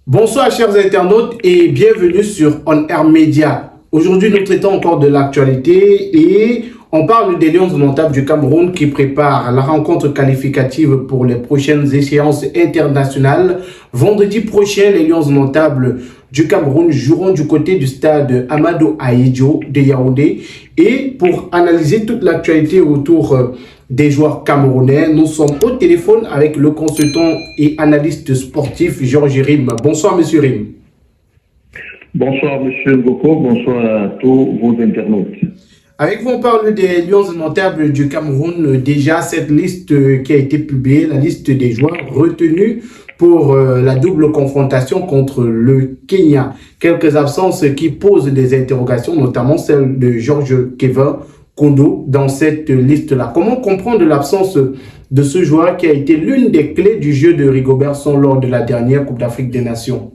Bonsoir chers internautes et bienvenue sur On Air Media. Aujourd'hui nous traitons encore de l'actualité et on parle des Lions indomptables du Cameroun qui préparent la rencontre qualificative pour les prochaines échéances internationales. Vendredi prochain, les Lions indomptables du Cameroun joueront du côté du stade Amadou Ahidjo de Yaoundé. Et pour analyser toute l'actualité autour des joueurs camerounais, nous sommes au téléphone avec le consultant et analyste sportif Georges Rim. Bonsoir Monsieur Rim. Bonsoir Monsieur Ngoko, bonsoir à tous vos internautes. Avec vous, on parle des Lions indomptables du Cameroun. Déjà, cette liste qui a été publiée, la liste des joueurs retenus pour la double confrontation contre le Kenya. Quelques absences qui posent des interrogations, notamment celle de Georges Kevin Kondo dans cette liste-là. Comment comprendre l'absence de ce joueur qui a été l'une des clés du jeu de Rigobert Song lors de la dernière Coupe d'Afrique des Nations?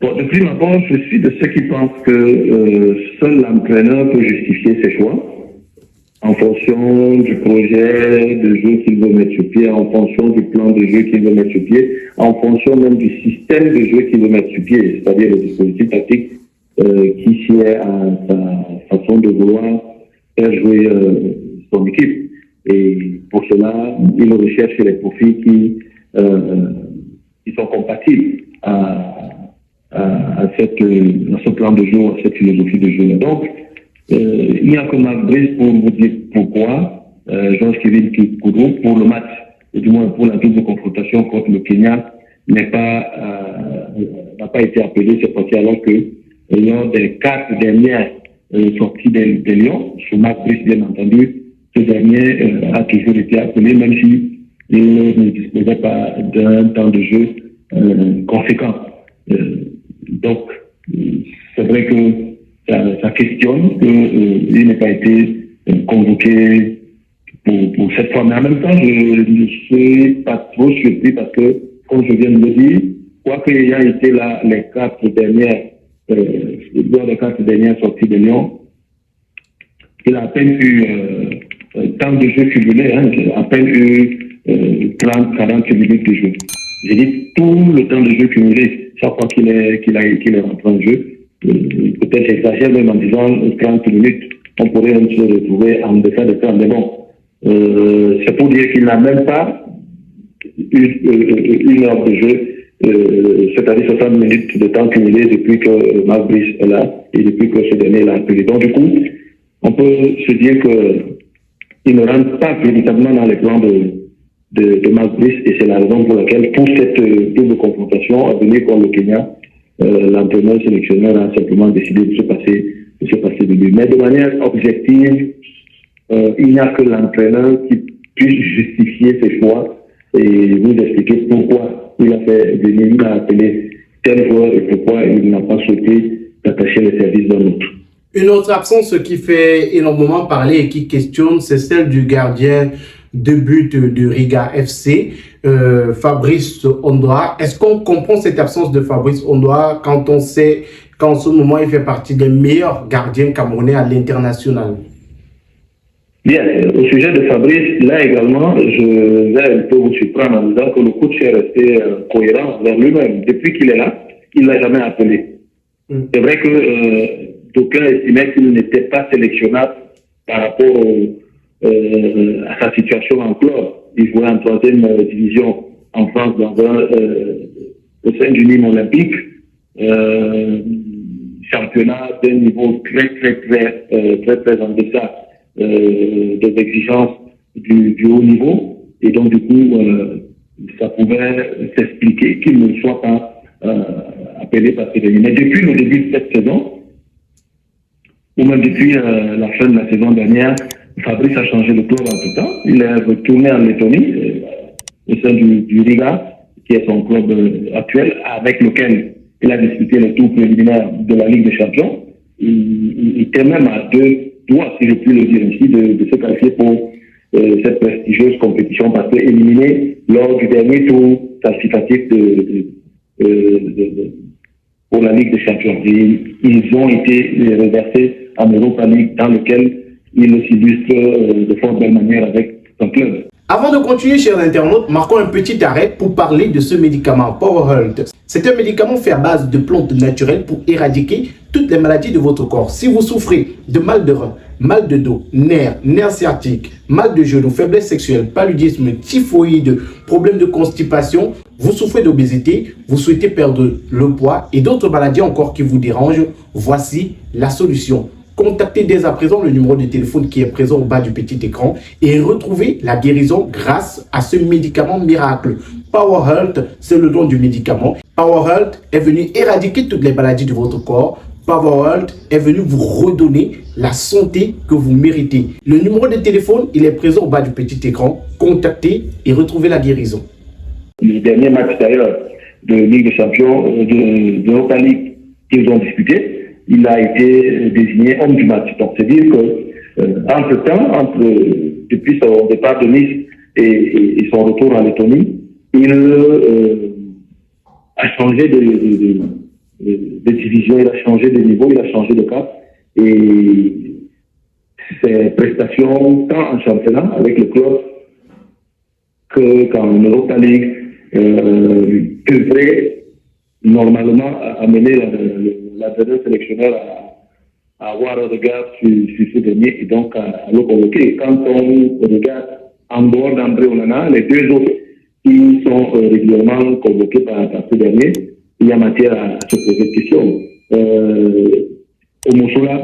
Bon, de prime abord, je suis de ceux qui pensent que seul l'entraîneur peut justifier ses choix en fonction du projet de jeu qu'il veut mettre sur pied, en fonction du plan de jeu qu'il veut mettre sur pied, en fonction même du système de jeu qu'il veut mettre sur pied, c'est-à-dire le dispositif tactique qui sied à sa façon de vouloir faire jouer son équipe. Et pour cela, il recherche les profils qui sont compatibles à ce plan de jeu, à cette philosophie de jeu. Donc, il n'y a que Marc Brice pour vous dire pourquoi Georges Kevin Koudou, pour le match, ou du moins pour la double confrontation contre le Kenya, n'a pas été appelé cette fois-ci, alors que lors des 4 dernières sorties des Lions, sous Marc Brice bien entendu, ce dernier a toujours été appelé, même si il ne disposait pas d'un temps de jeu conséquent. Donc, c'est vrai que ça questionne qu'il n'ait pas été convoqué pour cette fois. Mais en même temps, je ne suis pas trop surpris parce que, comme je viens de le dire, quoi qu'il y ait été là les 4 dernières, lors des 4 dernières sorties de Lyon, il a à peine eu temps de jeu cumulé, à peine eu 30-40 minutes de jeu. J'ai dit tout le temps de jeu cumulé, chaque fois qu'il est rentré en jeu. Peut-être j'exagère même en disant 30 minutes, on pourrait même se retrouver en deçà de temps. Mais bon, c'est pour dire qu'il n'a même pas une heure de jeu, c'est-à-dire 60 minutes de temps cumulé depuis que Marc Brice est là et depuis que ce dernier l'a appelé. Donc du coup, on peut se dire qu'il ne rentre pas véritablement dans les plans de Marc Brice, et c'est la raison pour laquelle, pour cette double confrontation à venir contre le Kenya, l'entraîneur sélectionneur a simplement décidé de se passer de lui. Mais de manière objective, il n'y a que l'entraîneur qui puisse justifier ses choix et vous expliquer pourquoi il a fait venir, il a appelé tel joueur et pourquoi il n'a pas souhaité attacher les services d'un autre. Une autre absence qui fait énormément parler et qui questionne, c'est celle du gardien de but de Riga FC, Fabrice Ondoa. Est-ce qu'on comprend cette absence de Fabrice Ondoa quand on sait qu'en ce moment il fait partie des meilleurs gardiens camerounais à l'international? Bien, au sujet de Fabrice, là également, je vais un peu vous surprendre en disant que le coach est resté cohérent vers lui-même. Depuis qu'il est là, il ne l'a jamais appelé. C'est vrai que d'aucuns estimaient qu'il n'était pas sélectionnable par rapport à sa situation en club. Il jouait en 3e division en France au sein du Nîmes olympique. Championnat d'un niveau très en deçà des exigences du haut niveau. Et donc, du coup, ça pouvait s'expliquer qu'il ne soit pas appelé par Fédéral. Mais depuis le début de cette saison, ou même depuis la fin de la saison dernière, Fabrice a changé de club en tout temps. Il est retourné en Lettonie, au sein du Riga, qui est son club actuel, avec lequel il a disputé le tour préliminaire de la Ligue des Champions. Il était même à 2 doigts, si je puis le dire ainsi, de se qualifier pour cette prestigieuse compétition, parce que éliminé lors du dernier tour qualificatif pour la Ligue des Champions. Et ils ont été reversés en Europa League, dans lequel il s'illustre de fort belle manière avec son club. Avant de continuer, chers internautes, marquons un petit arrêt pour parler de ce médicament PowerHealth. C'est un médicament fait à base de plantes naturelles pour éradiquer toutes les maladies de votre corps. Si vous souffrez de mal de rein, mal de dos, nerfs sciatiques, mal de genoux, faiblesse sexuelle, paludisme, typhoïde, problème de constipation, vous souffrez d'obésité, vous souhaitez perdre le poids et d'autres maladies encore qui vous dérangent, voici la solution. Contactez dès à présent le numéro de téléphone qui est présent au bas du petit écran et retrouvez la guérison grâce à ce médicament miracle. PowerHealth, c'est le nom du médicament. PowerHealth est venu éradiquer toutes les maladies de votre corps. PowerHealth est venu vous redonner la santé que vous méritez. Le numéro de téléphone, il est présent au bas du petit écran. Contactez et retrouvez la guérison. Les derniers matchs d'ailleurs de Ligue des Champions, de Europa League qu'ils ont disputé, il a été désigné homme du match. Donc, c'est dire que, entre-temps, depuis son départ de Nice et son retour en Lettonie, il a changé de division, il a changé de niveau, il a changé de cap. Et ses prestations, tant en championnat avec le club qu'en Europa League, devraient normalement amener l'adversaire sélectionneur à avoir un regard sur ce dernier et donc à le convoquer. Quand on regarde en dehors d'André Onana, les deux autres qui sont régulièrement convoqués par ce dernier, il y a matière à se poser des questions. Omosola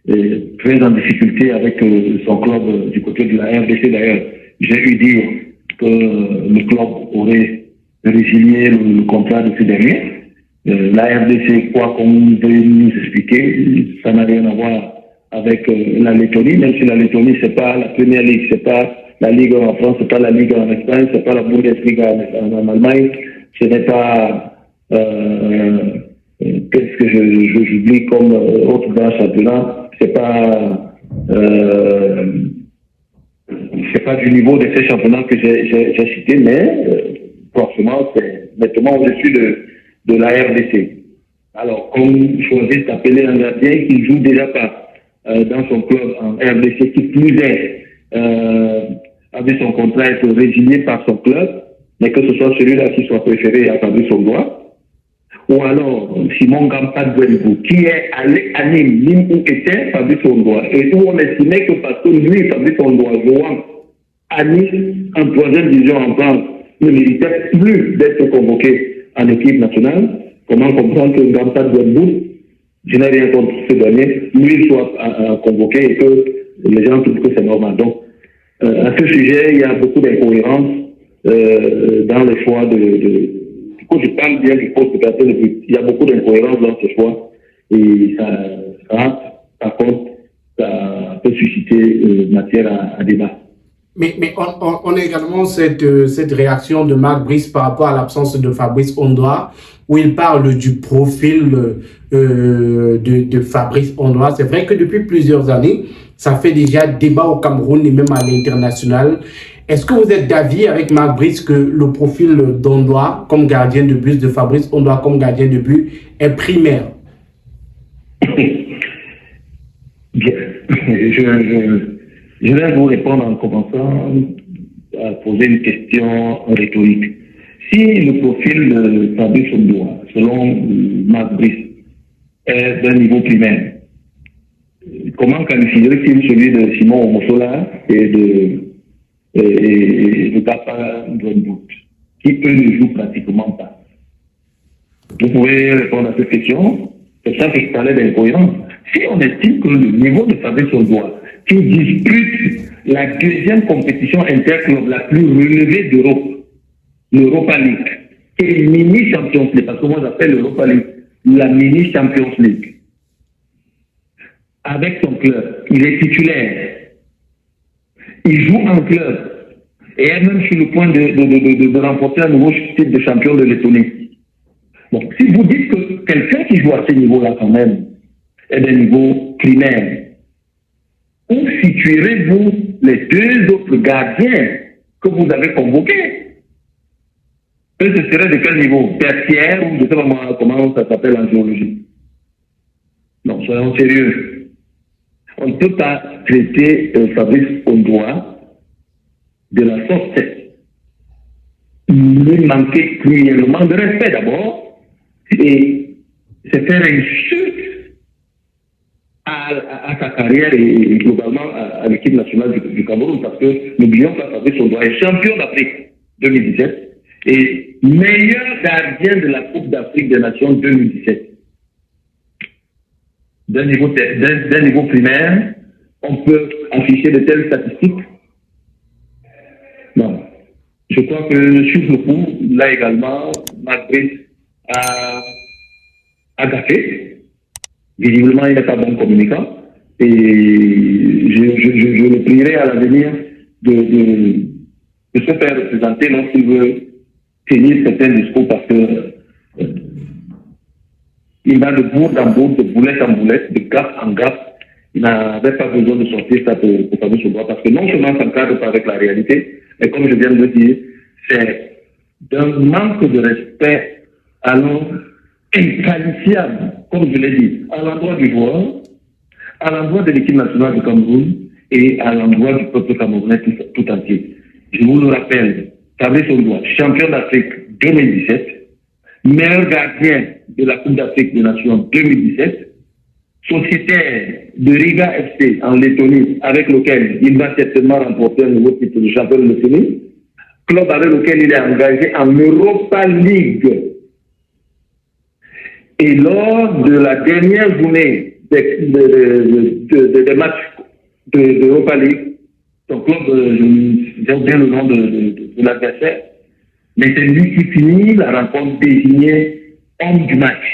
est très en difficulté avec son club du côté de la RDC d'ailleurs. J'ai eu dire que le club aurait résilié le contrat de ce dernier. La RDC, quoi qu'on veuille nous expliquer, ça n'a rien à voir avec la Lettonie, même si la Lettonie, c'est pas la première ligue, c'est pas la Ligue en France, c'est pas la Ligue en Espagne, c'est pas la Bundesliga en Allemagne, ce n'est pas, qu'est-ce que j'oublie comme autre grand championnat, c'est pas du niveau de ces championnats que j'ai cités, mais franchement, c'est nettement au-dessus de la RDC. Alors, on choisit d'appeler un gardien qui ne joue déjà pas dans son club en RDC, qui plus est, avait son contrat être résilié par son club, mais que ce soit celui-là qui soit préféré à Fabrice Ondoa, ou alors Simon Gampat Gwenbou, qui est à Nîmes où était Fabrice Ondoa, et où on estimait que parce que lui, Fabrice Ondoa, jouant à Nîmes, en troisième division en France, ne méritait plus d'être convoqué en équipe nationale. Comment comprendre que Gampat Gwenbou, je n'ai rien contre ce dernier, lui soit convoqué et que les gens trouvent que c'est normal. Donc, à ce sujet, il y a beaucoup d'incohérences dans les choix du coup, je parle bien du poste de gardien de but. Il y a beaucoup d'incohérences dans ce choix et ça, par contre, ça peut susciter matière à débat. Mais on a également cette réaction de Marc Brice par rapport à l'absence de Fabrice Ondoa, où il parle du profil de Fabrice Ondoa. C'est vrai que depuis plusieurs années, ça fait déjà débat au Cameroun et même à l'international. Est-ce que vous êtes d'avis avec Marc Brice que le profil d'Ondoa comme gardien de but, de Fabrice Ondoa comme gardien de but, est primaire? Bien. Je vais vous répondre en commençant à poser une question rhétorique. Si le profil de Fabrice Ondoa, selon Marc Brice, est d'un niveau primaire, comment qualifierait-il celui de Simon Omosola et de Papa Ndouembout, qui eux ne jouent pratiquement pas? Vous pouvez répondre à cette question. C'est ça que je parlais d'incohérence. Si on estime que le niveau de Fabrice Ondoa, qui dispute la deuxième compétition interclub la plus relevée d'Europe, l'Europa League, et mini Champions League, parce que moi j'appelle l'Europa League la mini Champions League, avec son club, il est titulaire, il joue en club, et est même sur le point de remporter un nouveau titre de champion de Lettonie. Donc, si vous dites que quelqu'un qui joue à ce niveau-là quand même est d'un niveau primaire, où situerez-vous les deux autres gardiens que vous avez convoqués? Ce serait de quel niveau? Tertiaire ou je ne sais pas comment ça s'appelle en géologie? Non, soyons sérieux. On ne peut pas traiter Fabrice Ondoa de la sorte, lui manquait cruellement de respect d'abord, et c'est faire une chute à sa carrière et globalement à l'équipe nationale du Cameroun, parce que n'oublions pas, Fabrice Hongdoa est champion d'Afrique 2017 et meilleur gardien de la Coupe d'Afrique des Nations 2017. D'un niveau primaire, on peut afficher de telles statistiques. Non. Je crois que sur le coup, là également, Madrid a gaffé. Visiblement, il n'est pas bon communicant. Et je le prierai à l'avenir de se faire représenter lorsqu'il veut tenir certains discours, parce que il va de bourde en bourde, de boulette en boulette, de gaffe en gaffe. Il n'avait pas besoin de sortir ça pour Fabrice Hongdoa, parce que non seulement ça ne cadre pas avec la réalité, mais comme je viens de le dire, c'est d'un manque de respect alors inqualifiable, comme je l'ai dit, à l'endroit du joueur, à l'endroit de l'équipe nationale du Cameroun et à l'endroit du peuple camerounais tout entier. Je vous le rappelle, Fabrice Hongdoa, champion d'Afrique 2017, meilleur gardien de la Coupe d'Afrique des Nations 2017, sociétaire de Riga FC en Lettonie, avec lequel il va certainement remporter un nouveau titre de champion de Lettonie, club avec lequel il est engagé en Europa League. Et lors de la dernière journée des matchs de Europa League, son club, j'ai oublié le nom de l'adversaire, mais c'est lui qui finit la rencontre désigné homme du match.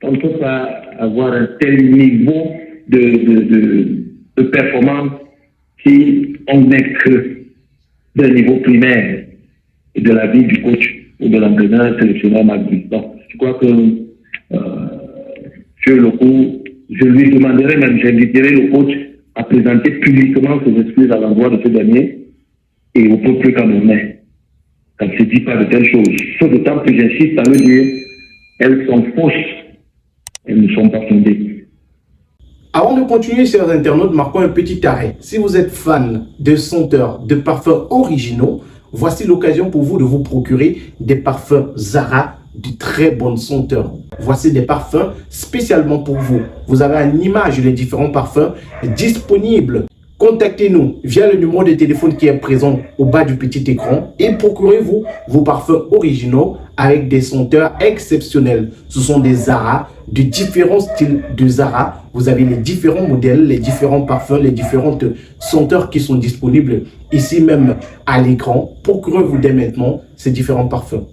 On ne peut pas avoir un tel niveau de performance si on n'est que d'un niveau primaire de la vie du coach ou de l'entraîneur sélectionneur Madrid. Donc, je crois que sur le coup, je lui demanderai, même j'inviterai le coach à présenter publiquement ses excuses à l'endroit de ce dernier et au peuple camerounais. Ça ne se dit pas de telles choses. Sauf d'autant que j'insiste à le dire, elles sont fausses. Elles ne sont pas fondées. Avant de continuer, chers internautes, marquons un petit arrêt. Si vous êtes fan de senteurs, de parfums originaux, voici l'occasion pour vous de vous procurer des parfums Zara de très bonne senteur. Voici des parfums spécialement pour vous. Vous avez en image les différents parfums disponibles. Contactez-nous via le numéro de téléphone qui est présent au bas du petit écran et procurez-vous vos parfums originaux avec des senteurs exceptionnelles. Ce sont des Zara, de différents styles de Zara. Vous avez les différents modèles, les différents parfums, les différentes senteurs qui sont disponibles ici même à l'écran. Procurez-vous dès maintenant ces différents parfums.